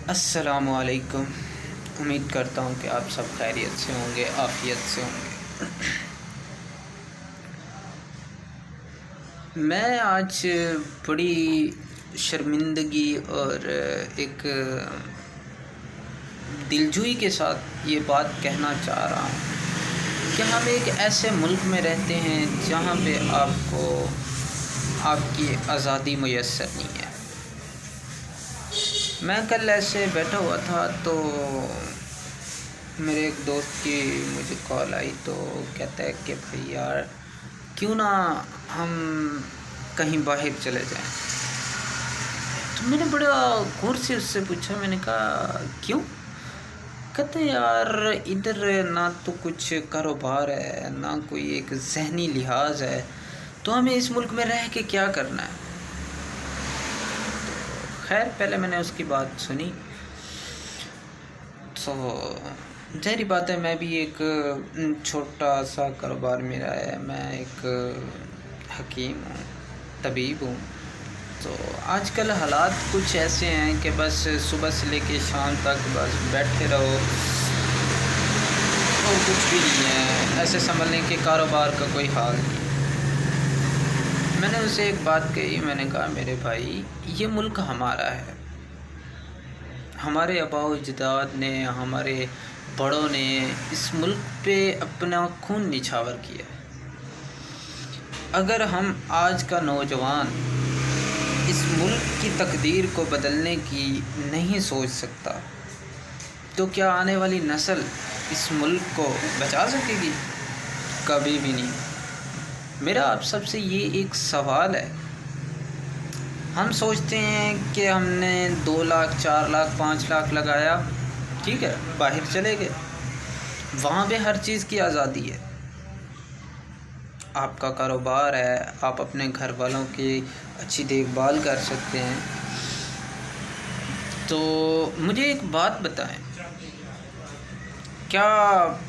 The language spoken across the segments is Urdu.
السلام علیکم۔ امید کرتا ہوں کہ آپ سب خیریت سے ہوں گے، عافیت سے ہوں گے۔ میں آج بڑی شرمندگی اور ایک دلجوئی کے ساتھ یہ بات کہنا چاہ رہا ہوں کہ ہم ایک ایسے ملک میں رہتے ہیں جہاں پہ آپ کو آپ کی آزادی میسر نہیں ہے۔ میں کل ایسے بیٹھا ہوا تھا تو میرے ایک دوست کی مجھے کال آئی تو کہتا ہے کہ بھائی یار کیوں نہ ہم کہیں باہر چلے جائیں۔ تو میں نے بڑا غور سے اس سے پوچھا، میں نے کہا کیوں؟ کہتے یار ادھر نہ تو کچھ کاروبار ہے، نہ کوئی ایک ذہنی لحاظ ہے، تو ہمیں اس ملک میں رہ کے کیا کرنا ہے۔ خیر پہلے میں نے اس کی بات سنی تو ظاہری بات ہے میں بھی ایک چھوٹا سا کاروبار میرا ہے، میں ایک حکیم ہوں، طبیب ہوں۔ تو آج کل حالات کچھ ایسے ہیں کہ بس صبح سے لے کے شام تک بس بیٹھے رہو اور کچھ بھی نہیں ہے، ایسے سمجھ لیں کہ کاروبار کا کوئی حال نہیں۔ میں نے اسے ایک بات کہی، میں نے کہا میرے بھائی یہ ملک ہمارا ہے، ہمارے آباء و اجداد نے، ہمارے بڑوں نے اس ملک پہ اپنا خون نچھاور کیا ہے۔ اگر ہم آج کا نوجوان اس ملک کی تقدیر کو بدلنے کی نہیں سوچ سکتا تو کیا آنے والی نسل اس ملک کو بچا سکے گی؟ کبھی بھی نہیں۔ میرا آپ سب سے یہ ایک سوال ہے، ہم سوچتے ہیں کہ ہم نے 2 لاکھ 4 لاکھ 5 لاکھ لگایا، ٹھیک ہے، باہر چلے گئے، وہاں پہ ہر چیز کی آزادی ہے، آپ کا کاروبار ہے، آپ اپنے گھر والوں کی اچھی دیکھ بھال کر سکتے ہیں۔ تو مجھے ایک بات بتائیں، کیا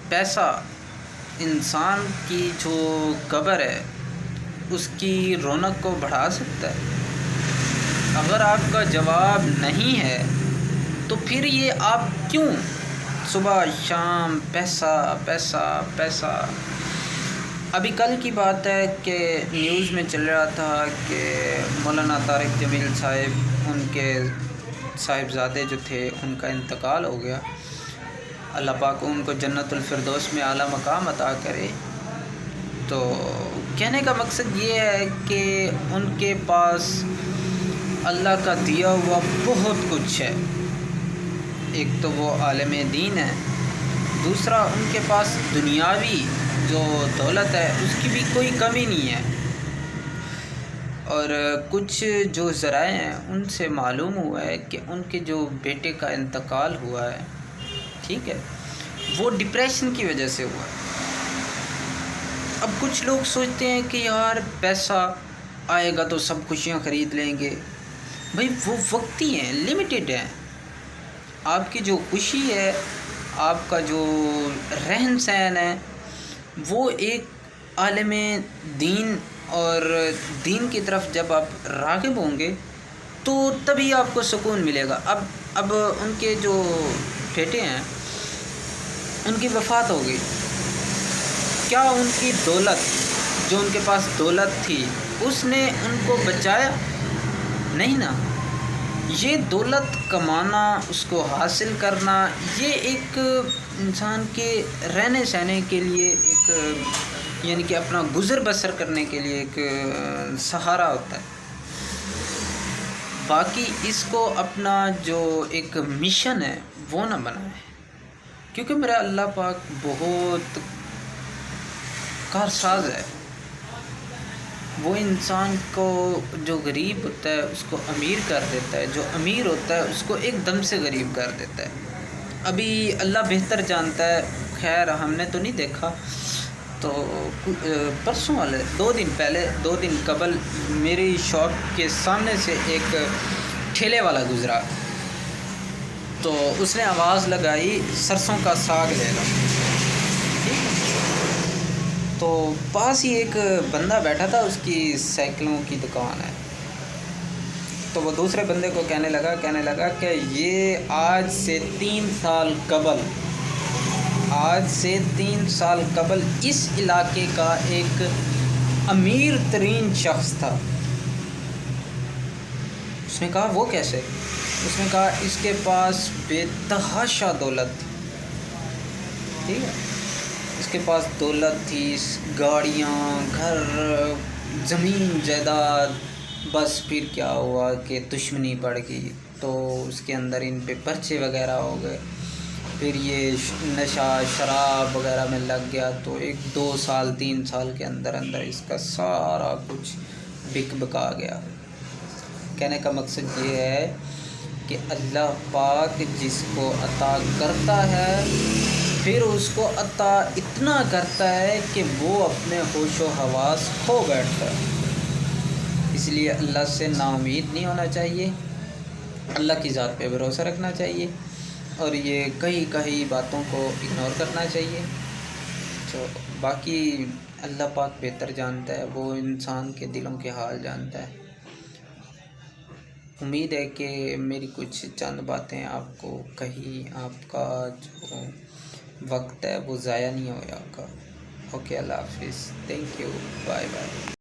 پیسہ انسان کی جو قبر ہے اس کی رونق کو بڑھا سکتا ہے؟ اگر آپ کا جواب نہیں ہے تو پھر یہ آپ کیوں صبح شام پیسہ پیسہ پیسہ؟ ابھی کل کی بات ہے کہ نیوز میں چل رہا تھا کہ مولانا طارق جمیل صاحب، ان کے صاحبزادے جو تھے ان کا انتقال ہو گیا، اللہ پاک ان کو جنت الفردوس میں اعلیٰ مقام عطا کرے۔ تو کہنے کا مقصد یہ ہے کہ ان کے پاس اللہ کا دیا ہوا بہت کچھ ہے، ایک تو وہ عالم دین ہے، دوسرا ان کے پاس دنیاوی جو دولت ہے اس کی بھی کوئی کمی نہیں ہے۔ اور کچھ جو ذرائع ہیں ان سے معلوم ہوا ہے کہ ان کے جو بیٹے کا انتقال ہوا ہے، ٹھیک ہے، وہ ڈپریشن کی وجہ سے ہوا ہے۔ اب کچھ لوگ سوچتے ہیں کہ یار پیسہ آئے گا تو سب خوشیاں خرید لیں گے۔ بھائی وہ وقتی ہیں، لیمیٹڈ ہیں۔ آپ کی جو خوشی ہے، آپ کا جو رہن سہن ہے، وہ ایک عالم دین اور دین کی طرف جب آپ راغب ہوں گے تو تبھی آپ کو سکون ملے گا۔ اب ان کے جو بیٹے ہیں ان کی وفات ہو گئی، کیا ان کی دولت، جو ان کے پاس دولت تھی، اس نے ان کو بچایا؟ نہیں نا۔ یہ دولت کمانا، اس کو حاصل کرنا، یہ ایک انسان کے رہنے سہنے کے لیے ایک یعنی کہ اپنا گزر بسر کرنے کے لیے ایک سہارا ہوتا ہے۔ باقی اس کو اپنا جو ایک مشن ہے وہ نہ بنائے، کیونکہ میرا اللہ پاک بہت کارساز ہے۔ وہ انسان کو جو غریب ہوتا ہے اس کو امیر کر دیتا ہے، جو امیر ہوتا ہے اس کو ایک دم سے غریب کر دیتا ہے۔ ابھی اللہ بہتر جانتا ہے، خیر ہم نے تو نہیں دیکھا، تو پرسوں والے 2 دن قبل میری شاپ کے سامنے سے ایک ٹھیلے والا گزرا، تو اس نے آواز لگائی سرسوں کا ساگ لے لو، تو پاس ہی ایک بندہ بیٹھا تھا، اس کی سائیکلوں کی دکان ہے، تو وہ دوسرے بندے کو کہنے لگا کہ یہ آج سے 3 سال قبل اس علاقے کا ایک امیر ترین شخص تھا۔ اس نے کہا وہ کیسے؟ اس نے کہا اس کے پاس بے تحاشا دولت تھی، ٹھیک ہے، اس کے پاس دولت تھی، گاڑیاں، گھر، زمین جائیداد، بس پھر کیا ہوا کہ دشمنی بڑھ گئی تو اس کے اندر ان پہ پرچے وغیرہ ہو گئے، پھر یہ نشہ شراب وغیرہ میں لگ گیا، تو 2 سال 3 سال کے اندر اس کا سارا کچھ بکا گیا۔ کہنے کا مقصد یہ ہے کہ اللہ پاک جس کو عطا کرتا ہے پھر اس کو عطا اتنا کرتا ہے کہ وہ اپنے ہوش و حواس کھو بیٹھتا ہے۔ اس لیے اللہ سے نا امید نہیں ہونا چاہیے، اللہ کی ذات پہ بھروسہ رکھنا چاہیے، اور یہ کئی باتوں کو اگنور کرنا چاہیے۔ تو باقی اللہ پاک بہتر جانتا ہے، وہ انسان کے دلوں کے حال جانتا ہے۔ امید ہے کہ میری کچھ چند باتیں آپ کو کہیں آپ کا جو وقت ہے وہ ضائع نہیں ہوا ہوگا۔ اوکے، اللہ حافظ، تھینک یو، بائے بائے۔